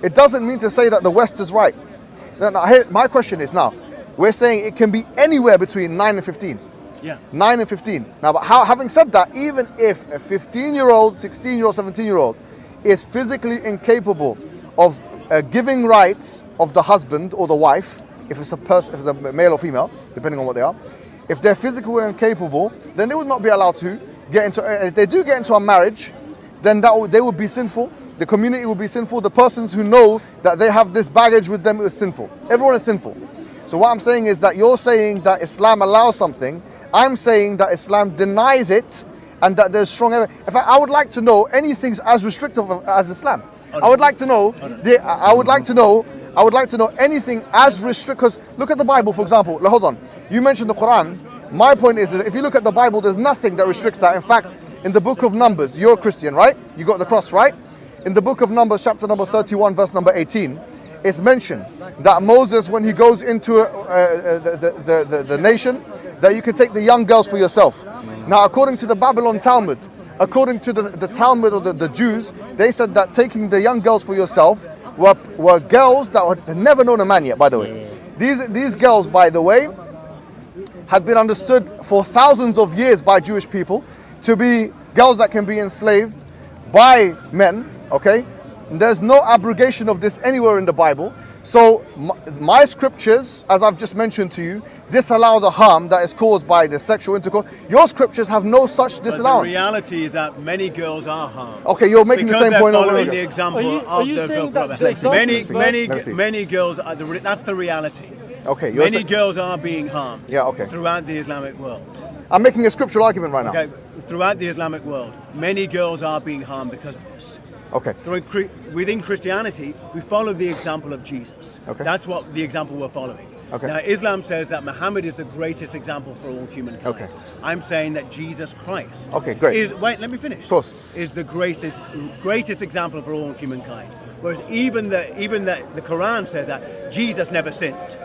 It doesn't mean to say that the West is right. Now, here, my question is now, we're saying it can be anywhere between 9 and 15. Yeah. 9 and 15. Now, but having said that, even if a 15-year-old, 16-year-old, 17-year-old is physically incapable of giving rights of the husband or the wife, if it's a male or female, depending on what they are, if they're physically incapable, then they would not be allowed to get into. If they do get into a marriage, then they would be sinful. The community will be sinful. The persons who know that they have this baggage with them is sinful. Everyone is sinful. So what I'm saying is that you're saying that Islam allows something. I'm saying that Islam denies it, and that there's strong evidence. In fact, I would like to know anything as restrictive as Islam. I would like to know. I would like to know anything as restrictive. Because look at the Bible, for example. Hold on. You mentioned the Quran. My point is that if you look at the Bible, there's nothing that restricts that. In fact, in the book of Numbers, you're a Christian, right? You got the cross, right? In the book of Numbers, chapter number 31, verse number 18, it's mentioned that Moses, when he goes into the nation, that you can take the young girls for yourself. Now, according to the Babylon Talmud, according to the Talmud or the Jews, they said that taking the young girls for yourself were girls that had never known a man yet, by the way. These girls, by the way, had been understood for thousands of years by Jewish people to be girls that can be enslaved by men, okay? And there's no abrogation of this anywhere in the Bible. So my scriptures, as I've just mentioned to you, disallow the harm that is caused by the sexual intercourse. Your scriptures have no such disallowance. But the reality is that many girls are harmed. Okay, you're making the same point over following again. the example of the brother. Many girls are, that's the reality. Okay, many girls are being harmed. Yeah, okay. Throughout the Islamic world. I'm making a scriptural argument right now. Okay, throughout the Islamic world, many girls are being harmed because of this. Okay. Within Christianity, we follow the example of Jesus. Okay. That's what the example we're following. Okay. Now, Islam says that Muhammad is the greatest example for all humankind. Okay. I'm saying that Jesus Christ. Okay, great. Wait, let me finish. Of course. Is the greatest example for all humankind. Whereas even the Quran says that Jesus never sinned.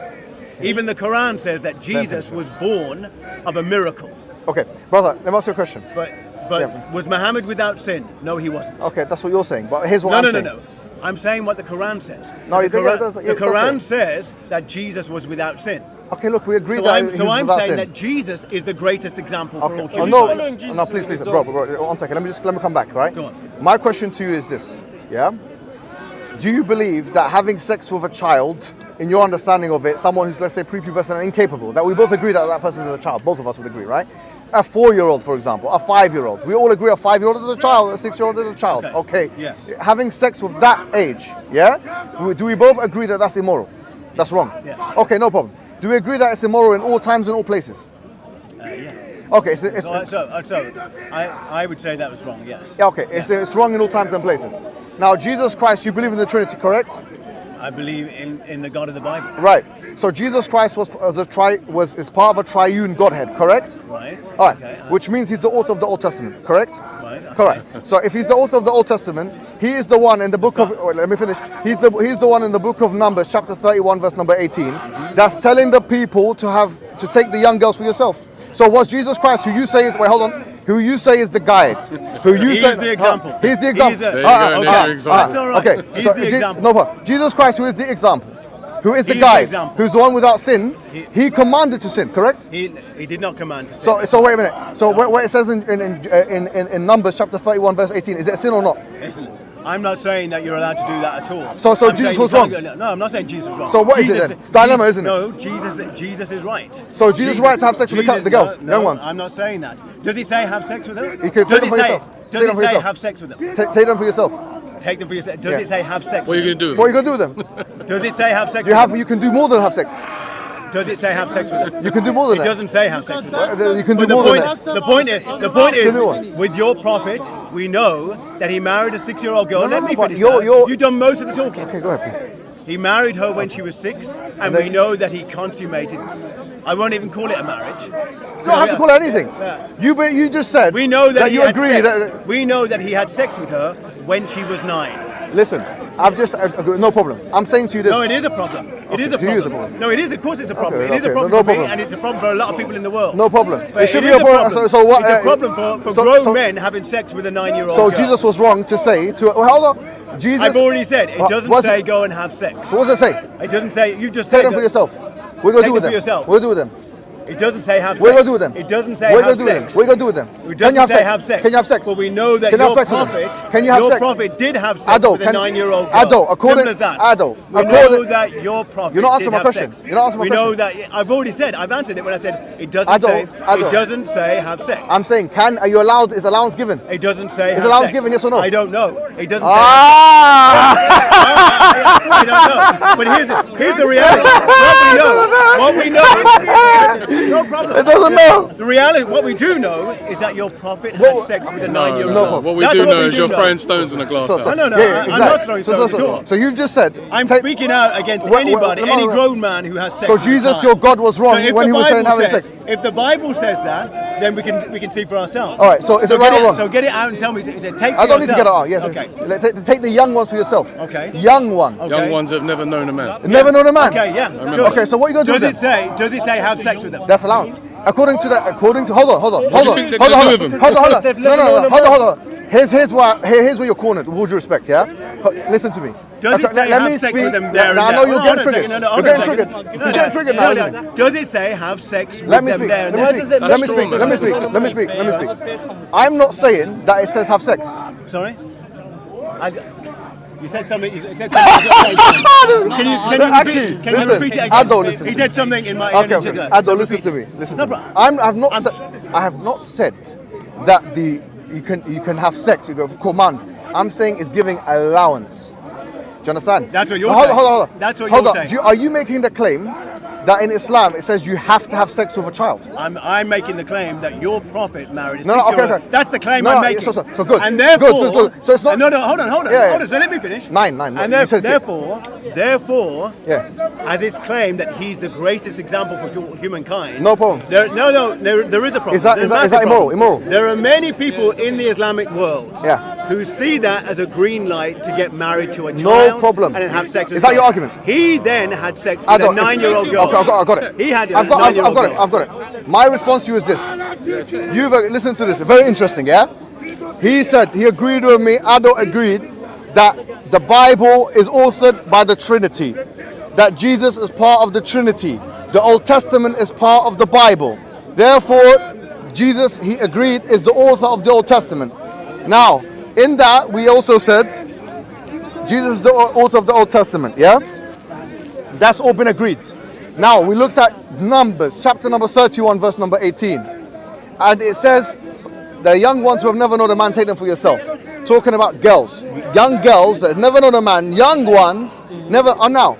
Even the Quran says that Jesus was born of a miracle. Okay, brother, let me ask you a question. But was Muhammad without sin? No, he wasn't. Okay, that's what you're saying. But here's what I'm saying. No. I'm saying what the Quran says. No, the Quran says that Jesus was without sin. Okay, look, we agree So that I'm he was without saying sin. that Jesus is the greatest example for all Okay. humankind. No, please, bro, 1 second. Let me come back, right? Go on. My question to you is this, yeah? Do you believe that having sex with a child, in your understanding of it, someone who's, let's say, prepubescent and incapable, that we both agree that that person is a child, both of us would agree, right? A 4-year-old, for example, a 5-year-old. We all agree a 5-year-old is a child, a 6-year-old is a child. Okay. Yes. Having sex with that age, yeah? Do we both agree that that's immoral? That's wrong? Yes. Okay, no problem. Do we agree that it's immoral in all times and all places? Yeah. Okay, I would say that was wrong, yes. Yeah, okay, it's wrong in all times and places. Now, Jesus Christ, you believe in the Trinity, correct? I believe in the God of the Bible. Right. So Jesus Christ is part of a triune Godhead, correct? Right. All right. Okay. Which means he's the author of the Old Testament, correct? Right. Okay. Correct. So if he's the author of the Old Testament, he is the one in the book of. Let me finish. He's the one in the book of Numbers, chapter 31, verse number 18, that's telling the people to take the young girls for yourself. So was Jesus Christ, who you say is who you say is the guide, He's the example. He's the example. Okay. He's the example. No problem. Jesus Christ, who is the example, who is the He's the guide, example. who's the one without sin, he commanded to sin, correct? He did not command to sin. So wait a minute. So what it says in Numbers chapter 31 verse 18, is it a sin or not? Excellent. I'm not saying that you're allowed to do that at all. So Jesus was wrong? No, I'm not saying Jesus was wrong. So what is it then? It's a dilemma, isn't it? No, Jesus is right. So Jesus is right to have sex with the girls, young ones? I'm not saying that. Does he say have sex with them? You can take them for yourself. Does it say have sex with them? Take them for yourself. Take them for yourself. Does it say have sex What with are you going to do? What are you going to do with them? Does it say have sex with them? You can do more than have sex. Does it say have sex with them? You can do more than that. It doesn't say have sex with them. You can do more than that. The point is, with your prophet, we know that he married a 6-year-old girl. Let me finish. You've done most of the talking. Okay, go ahead, please. He married her when she was 6, and we know that he consummated. I won't even call it a marriage. You don't have to call it anything. You just said we know that you agree that we know that he had sex with her when she was 9. Listen, I've just no problem. I'm saying to you this. No, it is a problem. It is a to you it's a problem. problem. No, it is. Of course, it's a problem. Okay, It is a okay, problem no for me, problem. and it's a problem for a lot of people in the world. No problem. But It should it be is a problem. So what? It's a problem for grown men having sex with a 9-year-old. So girl. Jesus was wrong to say to. Well, hold on. Jesus. I've already said it doesn't what's say it? go and have sex. What does it say? It doesn't say. You just Take said them for yourself. We're gonna Take do with them them. for yourself. We'll do with them. It doesn't say have sex. We're gonna do with them. It doesn't say We're have gonna do with them. sex. We're gonna do with them. It Can you doesn't have say sex? Can you have sex? Well, we know that Can you have your sex with them? prophet, Can you have your sex? prophet did have sex Ado, with a can- 9-year-old girl. Ado, according- Simple as that. Ado, we know according- that your prophet You're not answering did my have question. sex. You're not answering my we know question. that. I've already said. I've answered it when I said it doesn't Ado, say. Ado. It doesn't say have sex. I'm saying, are you allowed? Is allowance given? It doesn't say. Is have allowance sex. given, yes or no? I don't know. It doesn't say. Ah! I don't know. But here's the reality. What we know. No problem. It doesn't know. The reality, what we do know, is that your prophet had sex with a 9-year-old. no. What we That's do what know is do you're know. throwing stones in a glass house. No, Yeah, I'm not throwing stones at all. So you've just said. I'm speaking out against anybody, any grown man who has sex. So with a Jesus, child. your God, was So wrong if when the he was saying Bible having says- sex. If the Bible says that, then we can see for ourselves. All right. So is it right get or wrong? So get it out and tell me. Is it take? I don't need to get it out. Yes. Okay. Take the young ones for yourself. Okay. Young ones. Okay. Young ones have never known a man. Never known a man. Okay. Yeah. Good. Okay. So what are you gonna do with them? Does it say have sex with them? That's allowance. According to hold on. do you think they're gonna do with them? Hold on. Hold on. Here's where you're cornered. With all due respect, yeah. Listen to me. Does it say let me have sex speak. with them there and I there? know you're Hold on getting a triggered. second. You're getting triggered. You're getting triggered now. Listen. Does it say have sex Let with me them speak. there and Let there? me speak. Let me speak. I'm not saying that it says have sex. Sorry? You said something. You said something. Can you repeat it again? I don't listen. He said something in my Okay. ear. I don't listen to me. Listen to me. I have not said that you can have sex. You go for command. I'm saying it's giving allowance. Do you understand? That's what you're saying. saying. Hold on. That's what hold you're on. saying. Are you making the claim that in Islam it says you have to have sex with a child? I'm making the claim that your prophet married a No, okay, 6-year-old. okay. That's the claim No, I'm making. so good. And therefore, Good. So it's not. No, hold on. Yeah. Hold on. So let me finish. Nine. And You said six. therefore, Yeah. as it's claimed that he's the greatest example for humankind. No problem. There is a problem. Is that There's a immoral? massive problem. Immoral? There are many people in the Islamic world Yeah. who see that as a green light to get married to a child. problem. And then have sex with Is that them. your argument? He then had sex with a 9-year-old girl. Okay, I got it. He had a I've got 9-year-old girl. it. My response to you is this. You've listened to this. Very interesting, yeah? He said, he agreed with me, Ado agreed, that the Bible is authored by the Trinity. That Jesus is part of the Trinity. The Old Testament is part of the Bible. Therefore, Jesus, he agreed, is the author of the Old Testament. Now, in that, we also said, Jesus is the author of the Old Testament, yeah? That's all been agreed. Now, we looked at Numbers, chapter number 31, verse number 18. And it says, the young ones who have never known a man, take them for yourself. Talking about girls. Young girls that have never known a man, young ones, never, now.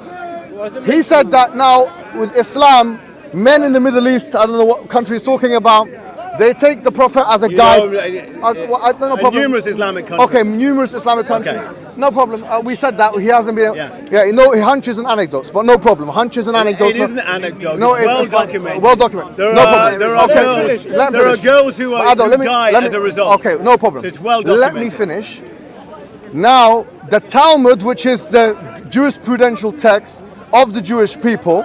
He said that now, with Islam, men in the Middle East, I don't know what country he's talking about, they take the Prophet as a guide. No problem. Numerous Islamic countries. Okay, numerous Islamic countries. Okay. No problem. We said that. He hasn't been. Yeah. You know, hunches and anecdotes, but no problem. Hunches and anecdotes. It isn't an anecdote. No, it's well it's fine. documented. Well documented. There no are, problem. there are girls. Let me There are finish. girls who die as a result. Okay, no problem. So it's well Let documented. me finish. Now, the Talmud, which is the jurisprudential text of the Jewish people,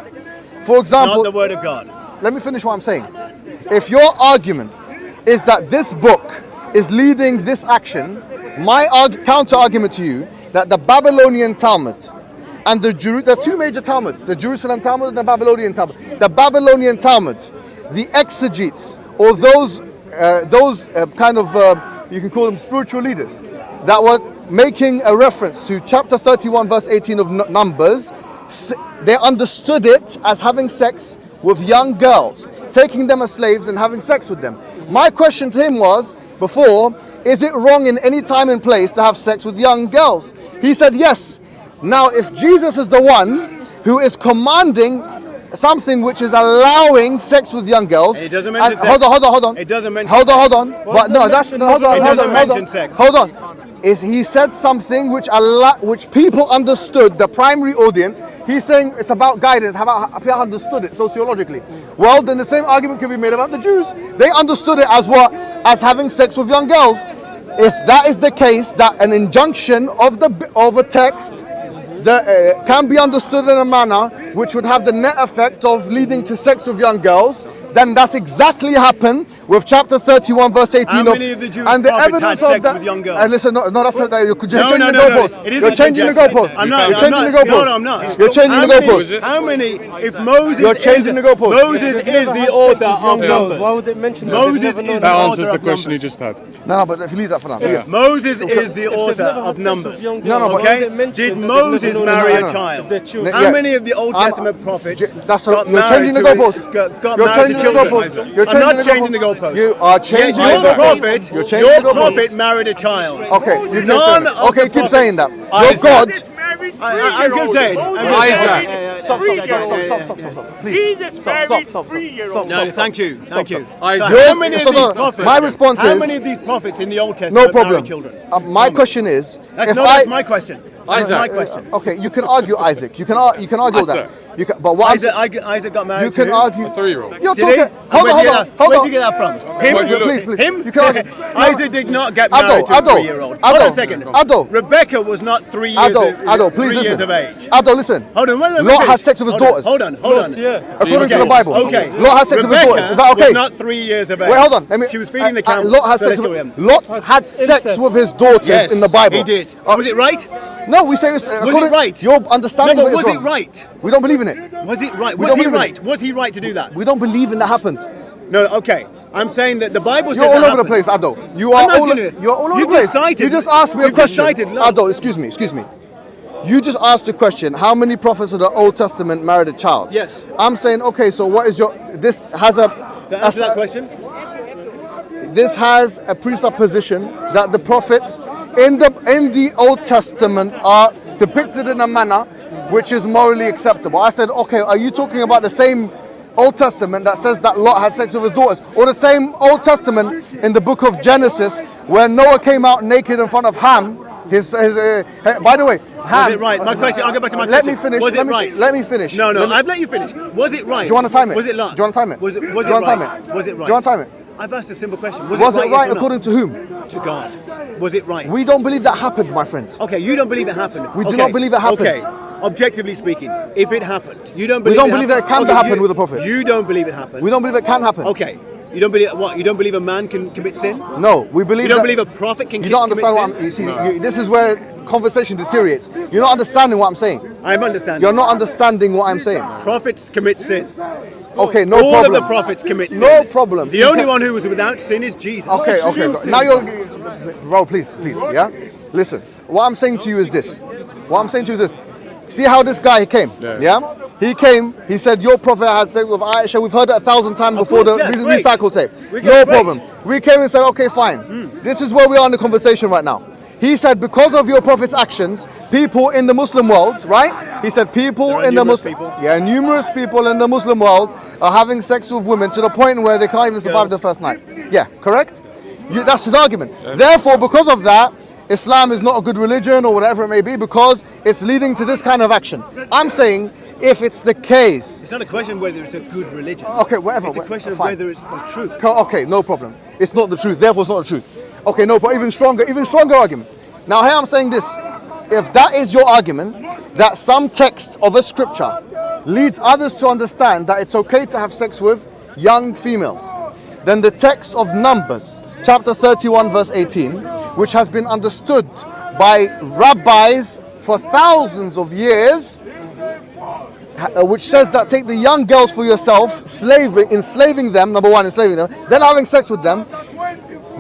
for example. Not the word of God. Let me finish what I'm saying. If your argument is that this book is leading this action, my counter argument to you that the Babylonian Talmud and there are two major Talmuds, the Jerusalem Talmud and the Babylonian Talmud. The Babylonian Talmud, the exegetes or those you can call them spiritual leaders that were making a reference to chapter 31 verse 18 of Numbers, they understood it as having sex with young girls, taking them as slaves and having sex with them. My question to him was, before, is it wrong in any time and place to have sex with young girls? He said yes. Now, if Jesus is the one who is commanding something which is allowing sex with young girls, it doesn't mention sex. Hold on. It doesn't mention hold sex. on. But no, that's hold on. It doesn't mention sex. Hold on. Is he said something which people understood, the primary audience. He's saying it's about guidance. How about people understood it sociologically? Well, then the same argument can be made about the Jews. They understood it as what? As having sex with young girls. if that is the case, that an injunction of a text can be understood in a manner which would have the net effect of leading to sex with young girls, then that's exactly happened with chapter 31 verse 18 How many of the Jewish and the prophets evidence had of sex that. with young girls? And listen, no, that's not that. You're changing the no. goalpost. It isn't You're changing the changing. goalpost. I'm not. You're changing the goalpost. No, I'm not. You're changing the goalpost. How many? If Moses, You're changing the goalpost. Moses is the author of Numbers. Why would it mention that? Moses They've never is known the That author answers the of question you Numbers. just had. No, but if you leave that for now. Yeah. Moses is the author never had of sex Numbers. with young No, girls, but- why would Okay? it mention Did that they've Moses never known marry that? a child? If they're children. How Yeah. many of the Old Testament prophets That's got you're changing the married goalpost. got You're married changing to the children? goalpost. You're I'm not changing changing the goalpost. You are changing Your the prophet, You're changing your the goalpost. prophet married a child. Okay, you keep None saying that. of Okay, the keep saying that. prophets- Your Isaac. God. I'm going to say it. I'm gonna say it. Isaac. Stop. Please. Stop. No, thank you. Thank you. Isaac. So how many of So, these so, prophets? my response How is- many of these prophets in the Old No Testament problem. married children? My question is, That's my question. That's Isaac. my question. Okay, you can argue Isaac. You can argue that. Isaac. You can, but what Isaac got married you can to? argue. A 3-year-old. You're Did he? talking. Hold on. Where'd you get that from? Him? Where'd you look? Please. Him? You can argue. Isaac did not get married to a 3-year-old. Hold on a second. Ado. Rebecca was not 3 years, Ado, please 3 years listen. of age. Ado, listen. Hold on, wait, Lot had sex with his daughters. Hold on. According to the Bible. Okay. Lot had sex with his Rebecca daughters. Is that okay? was not 3 years of age. Wait, hold on. She was feeding the camels. Lot had So sex let's go with with him. Lot had sex with his daughters Yes, in the Bible. he did. Was it right? No, we say it's. Was it right? Your understanding No, of but it is was it wrong. right? We don't believe in it. Was it right? We Was don't he believe in right? Was he right to do that? We don't believe in that happened. No, okay. I'm saying that the Bible says You're all that over the happened. place, Ado. I'm asking you. You're all over You've the place. just cited- You just asked me a you've just question. cited lots. Ado, excuse me. You just asked a question. How many prophets of the Old Testament married a child? Yes. I'm saying, okay, so what is your? This has a. To answer that question, This has a presupposition that the prophets in the Old Testament are depicted in a manner which is morally acceptable. I said, okay, are you talking about the same Old Testament that says that Lot had sex with his daughters, or the same Old Testament in the book of Genesis where Noah came out naked in front of Ham? By the way, Ham. was it right? My question. I'll go back to my Let question. me finish. Was it let me, right? Let me finish. No, Let me- I've let you finish. Was it right? Do you want to time it? Was it right? Do you want to time it? Was it Do you want to right? time it? Was it right? Do you want to time it? I've asked a simple question. Was yes it right or no? according to whom? To God. Was it right? We don't believe that happened, my friend. Okay, you don't believe it happened. We do not believe it happened. Okay, objectively speaking, if it happened, you don't We believe don't believe that it can happen with the Prophet. You don't believe it happened. We don't believe it can happen. Okay, you don't believe what? You don't believe a man can commit sin? No, we believe You don't that- believe a prophet can You don't commit understand what sin? I'm. You see, this is where conversation deteriorates. You're not understanding what I'm saying. I'm understanding. You're not understanding what I'm saying. Prophets commit sin. Okay, no All problem. of the prophets commit sin. No problem. The You only can- one who was without sin is Jesus. Okay. Now you're, bro. Please, yeah. Listen, what I'm saying to you is this. See how this guy came? Yeah. He came. He said your prophet had sex with Aisha. We've heard it 1,000 times before course, the yes, great. recycle tape. We get No it, great. problem. We came and said, okay, fine. This is where we are in the conversation right now. He said, because of your prophet's actions, people in the Muslim world, right? He said, people There are in the numerous Muslim, people. numerous people in the Muslim world are having sex with women to the point where they can't even survive the first night. Yeah, correct? That's his argument. Therefore, because of that, Islam is not a good religion or whatever it may be because it's leading to this kind of action. I'm saying, if it's the case, It's not a question whether it's a good religion. okay, whatever. It's a question of fine. whether it's the truth. Okay, no problem. It's not the truth. Therefore, it's not the truth. Okay, no problem. Even stronger argument. Now, here I'm saying this: if that is your argument, that some text of a scripture leads others to understand that it's okay to have sex with young females, then the text of Numbers, chapter 31, verse 18, which has been understood by rabbis for thousands of years, which says that take the young girls for yourself, enslaving them, number one, enslaving them, then having sex with them.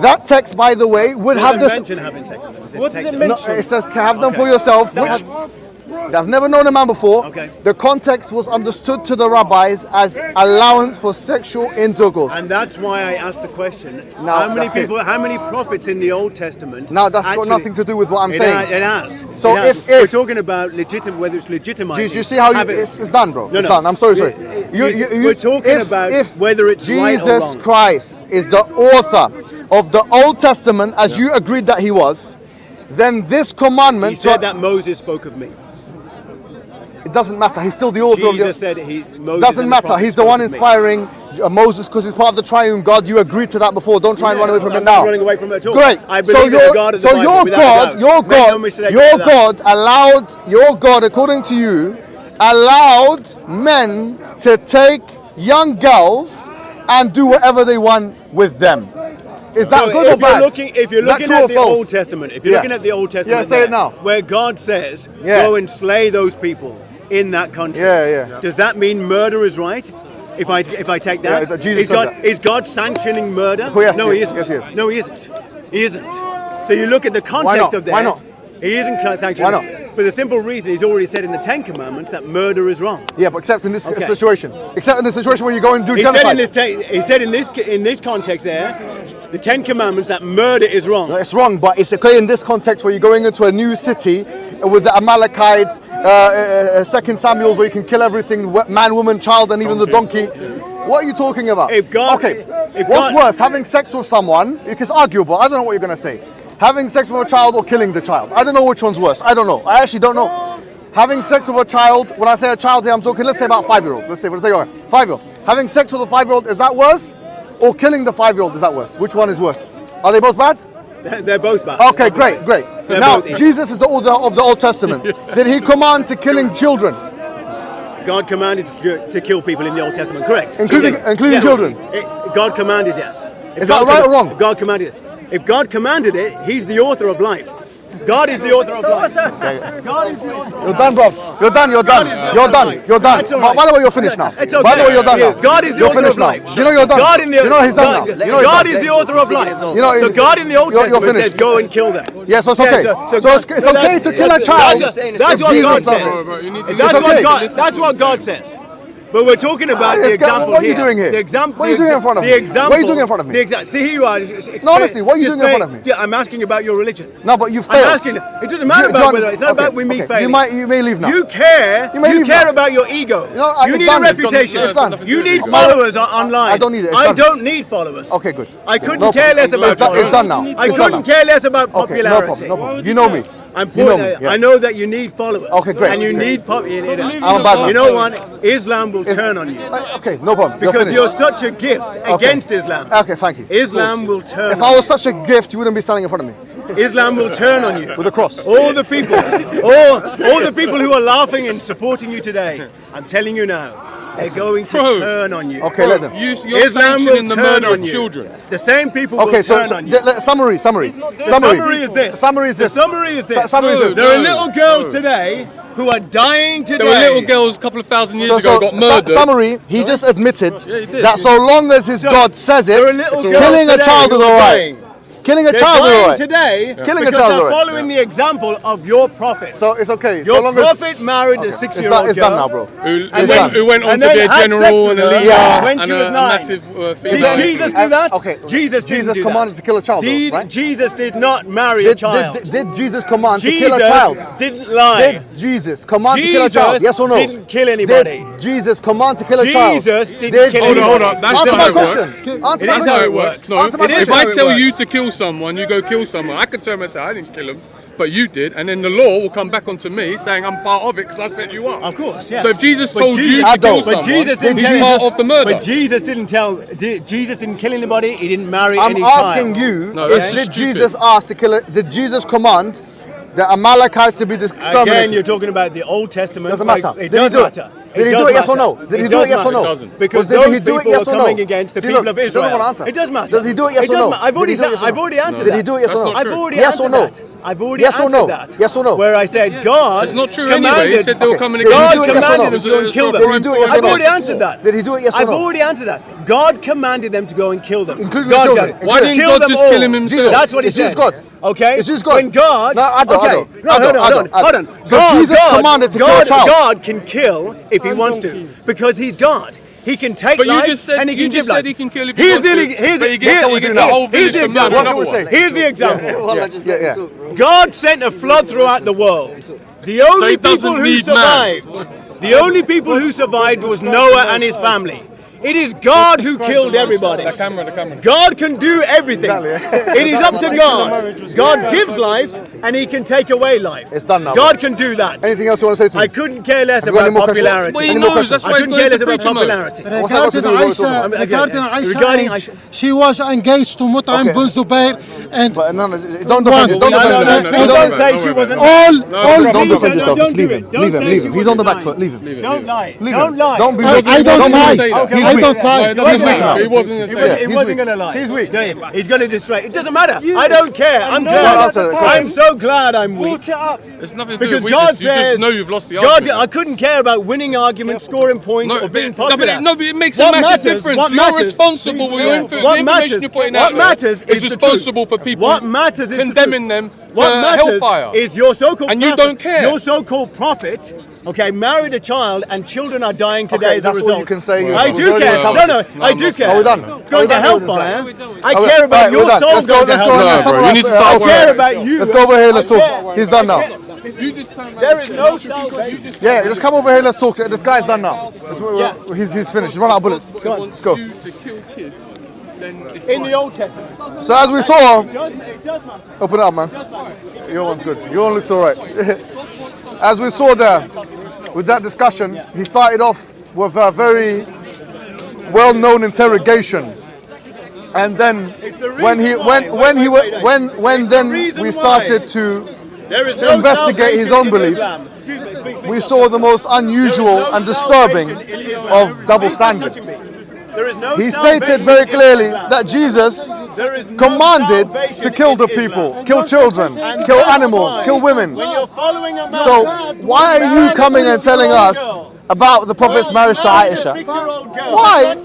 That text, by the way, would have this. mention having sex with them. It says What take does it them. mention? No, it says have them for yourself, which they've never known a man before. Okay. The context was understood to the rabbis as allowance for sexual intercourse. And that's why I asked the question: Now, how many that's it. people, how many prophets in the Old Testament? Now, that's got actually- nothing to do with what I'm It saying. It has. So It has. if- we're talking about whether it's legitimizing. You see how having- it's done, bro? No, It's no. done. I'm sorry. We're talking about whether it's right or Jesus wrong. Christ is the author of the Old Testament, as you agreed that he was, then this commandment. He said that Moses spoke of me. It doesn't matter. He's still the author of Jesus the. said Moses. Doesn't and the matter. prophets He's the spoke one of me. inspiring Moses, because he's part of the triune God, you agreed to that before. Don't try and run away from it now. I'm not running away from it at all. Great. I believe in the God of the Bible, your without a doubt. Make no mistake about that. your God, according to you, allowed men to take young girls and do whatever they want with them. Is that good or bad? If you're looking at the Old Testament, say it now. Where God says, go and slay those people in that country. Does that mean murder is right? If I take that, is God sanctioning murder? Yes, no, he isn't. Yes, he is. No, he isn't. He isn't. So you look at the context of that. Why not? He isn't sanctioning. Why not? For the simple reason he's already said in the Ten Commandments that murder is wrong. Yeah, but except in this situation. Except in the situation where you go and do genocide. He said in this context there, the Ten Commandments, that murder is wrong. No, it's wrong, but it's okay in this context where you're going into a new city with the Amalekites, 2 Samuel, where you can kill everything, man, woman, child, and even the donkey. What are you talking about? What's worse, having sex with someone? It's arguable. I don't know what you're going to say. Having sex with a child or killing the child. I don't know which one's worse. I don't know. I actually don't know. Having sex with a child, when I say a child here, I'm talking, let's say about 5-year-old. Let's say 5-year-old. Having sex with a 5-year-old, is that worse? Or killing the 5-year-old, is that worse? Which one is worse? Are they both bad? They're both bad. Okay, great. Now, Jesus is the order of the Old Testament. Did he command to killing children? God commanded to kill people in the Old Testament, correct? Including children? God commanded, yes. Is that right or wrong? God commanded it. If God commanded it, he's the author of life. God is the author of life. God is the author of You're done, bro. You're done. You're done. By the way, you're finished now. It's okay. By the way, you're done now. God is the author of life. Do you know you're done? You know he's done now. God is the author of life. So God in the Old Testament says, go and kill them. Yeah, so it's okay. So it's okay to kill a child. That's what God says. That's what God says. But we're talking about the example What are you doing here? The example. What are you doing in front of me? What are you doing in front of me? See, here you are. No, honestly, what are you doing in front of me? I'm asking about your religion. No, but you failed. I'm asking. It doesn't matter about whether it's not about me failing. You may leave now. You care about your ego. You need a reputation. You need followers online. I don't need it. I don't need followers. Okay, good. I couldn't care less about It's done now. I couldn't care less about popularity. No problem. You know me. I know that you need followers. Okay, great. And you need popularity. I'm a bad man. You know what? Islam will turn on you. Okay, no problem. Because you're such a gift against Islam. Okay, thank you. Islam will turn. If I was such a gift, you wouldn't be standing in front of me. Islam will turn on you with a cross. All the people who are laughing and supporting you today, I'm telling you now, they're going to turn on you. Okay, let them. You're sanctioning the murder of children. The same people will turn on you. Summary. The summary is this. There are little girls today who are dying today. There were little girls a couple of thousand years ago got murdered. Summary, he just admitted that so long as his God says it, killing a child is alright. Killing a child is alright. Today, killing a child is alright. Following the example of your prophet. So it's okay. Your prophet married a 6-year-old girl. It's done now, bro. Who went on to be a general and a leader when she was 9. Massive Did Jesus do that? Okay. Jesus commanded to kill a child, right? Jesus did not marry a child. Did Jesus command to kill a child? Jesus didn't lie. Did Jesus command to kill a child? Yes or no? Didn't kill anybody. Did Jesus command to kill a child? Jesus didn't kill anybody. Hold on. That's Answer not my how it question. works. That's how it works. No, if I tell you to kill someone, you go kill someone. I could turn and say I didn't kill him, but you did, and then the law will come back onto me saying I'm part of it because I set you up. Of course, yes. So if Jesus told you to kill someone, he's part of the murder. But Jesus didn't kill anybody. He didn't marry any child. I'm asking you, did Jesus ask to kill it? Did Jesus command the Amalekites to be exterminated? Again, you're talking about the Old Testament. Doesn't matter. It does matter. Did he do it yes or no? Did he do it yes or no? Because those people are coming against the people of Israel. It does matter. Does he do it yes or no? I've already answered that. Did he do it yes or no? I've already answered that. I've already answered that. Yes or no? Where I said God. It's not true anyway. He said they were coming God against commanded them to go and kill them. Did he do it yes or no? I've already answered that. Did he do it yes or no? I've already answered that. God commanded them to go and kill them. Including the children. Why didn't God just kill him himself? That's what he said. It's God. Okay? It's just God. When God. No, I don't. Hold on. So Jesus commanded to kill a child. God can kill if he wants to, because he's God. He can take life and he can give life. He can kill if he wants to. Here's the example. God sent a flood throughout the world. The only people who survived was Noah and his family. It is God who killed everybody. The camera. God can do everything. It is up to God. God gives life and He can take away life. It's done now. God can do that. Anything else you want to say to me? I couldn't care less Have you got about any more questions? popularity. Well, he Any more knows, questions? that's why I he's couldn't going care to less about preach him. popularity. What's that got to do with what we're talking about? Regarding Regarding Aisha, she was engaged to Mut'im Okay. bin Zubair, and But no, don't defend it. Don't No, defend no, it. no, You no, don't no, say no, she no, wasn't. Don't defend No, yourself. don't Just leave do him. it. Don't Leave him. say Leave she him. He's on the back wasn't foot. Leave him. Don't lie. Leave Don't him. lie. Don't be. I don't don't lie. say that. Okay. He's I weak. don't lie. No, He's weak now. he wasn't going to say Yeah, that. He he's wasn't weak. going to lie. He's weak. He's going to destroy. It doesn't matter. I don't care. I'm Well, glad. answer the I'm question. so glad I'm weak. It's nothing to do Because with God weakness. You just says, know you've lost the God, argument. I couldn't care about winning arguments, scoring points, or being popular. No, but it makes What a massive matters- difference. what You're matters- responsible for your the What information matters- you're putting what out there matters is is the responsible truth. for people What matters is the condemning truth. them What to matters hellfire. is your so-called And you prophet, don't care. Your so-called prophet, okay, married a child and children are dying today Okay, as a that's result. all you can say. I We're do already care. covered. No, I I'm do not care. Are we done? Going Are we to done with this hellfire. guy? I care about Alright, your we're done. soul Let's go. going to Let's go. hellfire. Let's bro, you need to summarize start I elsewhere. care about you. Let's go over here. Let's I talk. care. He's done now. You just turn There is no salvation. Yeah, just come over here. Let's talk. This guy's done now. Yeah. He's finished. He's run out of bullets. Let's go. you to kill kids, then it's In fine. the Old Testament. So as we saw, It does matter. open it up, man. Your one's good. Your one looks all right. As we saw there, with that discussion, he started off with a very well-known interrogation, and then when we started to There is to no investigate his own salvation in beliefs, Islam. Excuse me, speak, speak. we saw the most unusual and disturbing of double standards. There is no He salvation stated very in clearly Islam. that Jesus There is no commanded salvation to kill the in people, Islam. kill children, And kill that's animals, why kill women. When you're following a man, So why are you coming and telling us about the Prophet's marriage to Aisha? Why?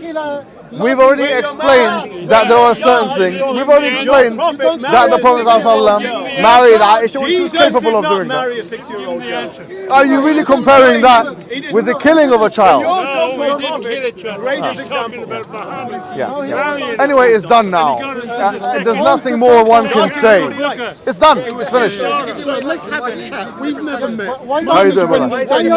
We've already explained that there are certain things. We've already explained that the Prophet ﷺ married Aisha when she was capable of doing that. marry a 6-year-old girl. Are you really comparing that with the killing of a child? Your so-called prophet, the greatest example. Yeah. Anyway, it's done now. There's nothing more one can say. It's done. It's finished. so let's have a chat. We've never met. How you doing, brother?